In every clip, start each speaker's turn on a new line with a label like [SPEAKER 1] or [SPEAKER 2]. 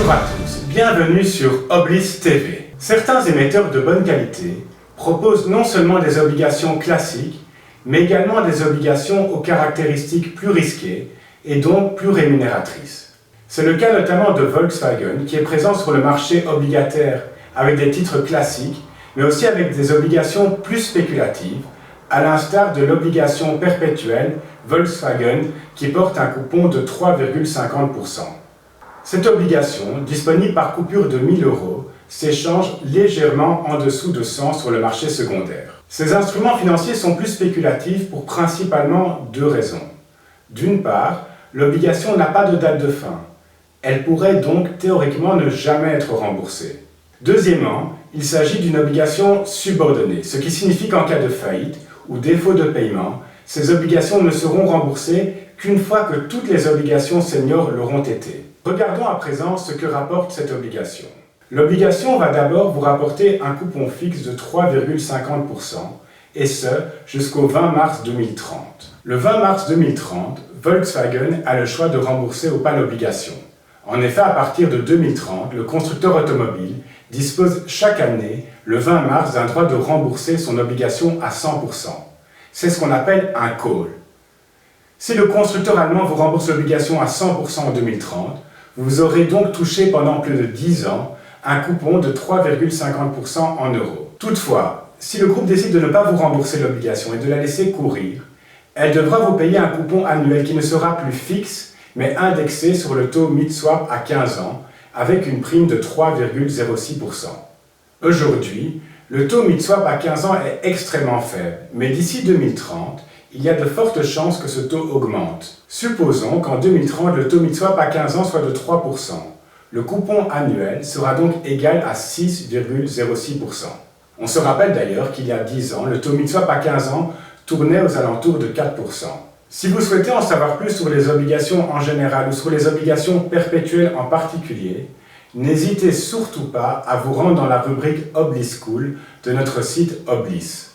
[SPEAKER 1] Bonjour à tous, bienvenue sur Oblis TV. Certains émetteurs de bonne qualité proposent non seulement des obligations classiques, mais également des obligations aux caractéristiques plus risquées et donc plus rémunératrices. C'est le cas notamment de Volkswagen qui est présent sur le marché obligataire avec des titres classiques, mais aussi avec des obligations plus spéculatives, à l'instar de l'obligation perpétuelle Volkswagen qui porte un coupon de 3,50%. Cette obligation, disponible par coupure de 1 000 €, s'échange légèrement en dessous de 100 sur le marché secondaire. Ces instruments financiers sont plus spéculatifs pour principalement deux raisons. D'une part, l'obligation n'a pas de date de fin. Elle pourrait donc théoriquement ne jamais être remboursée. Deuxièmement, il s'agit d'une obligation subordonnée, ce qui signifie qu'en cas de faillite ou défaut de paiement, ces obligations ne seront remboursées qu'une fois que toutes les obligations seniors l'auront été. Regardons à présent ce que rapporte cette obligation. L'obligation va d'abord vous rapporter un coupon fixe de 3,50%, et ce, jusqu'au 20 mars 2030. Le 20 mars 2030, Volkswagen a le choix de rembourser ou pas l'obligation. En effet, à partir de 2030, le constructeur automobile dispose chaque année, le 20 mars, d'un droit de rembourser son obligation à 100%. C'est ce qu'on appelle un call. Si le constructeur allemand vous rembourse l'obligation à 100% en 2030, vous aurez donc touché pendant plus de 10 ans un coupon de 3,50% en euros. Toutefois, si le groupe décide de ne pas vous rembourser l'obligation et de la laisser courir, elle devra vous payer un coupon annuel qui ne sera plus fixe, mais indexé sur le taux mid-swap à 15 ans, avec une prime de 3,06%. Aujourd'hui, le taux mid-swap à 15 ans est extrêmement faible, mais d'ici 2030, il y a de fortes chances que ce taux augmente. Supposons qu'en 2030, le taux mid-swap à 15 ans soit de 3%. Le coupon annuel sera donc égal à 6,06%. On se rappelle d'ailleurs qu'il y a 10 ans, le taux mid-swap à 15 ans tournait aux alentours de 4%. Si vous souhaitez en savoir plus sur les obligations en général ou sur les obligations perpétuelles en particulier, n'hésitez surtout pas à vous rendre dans la rubrique Oblis School de notre site Oblis.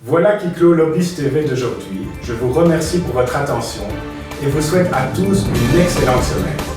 [SPEAKER 1] Voilà qui clôt l'Oblis TV d'aujourd'hui. Je vous remercie pour votre attention et vous souhaite à tous une excellente semaine.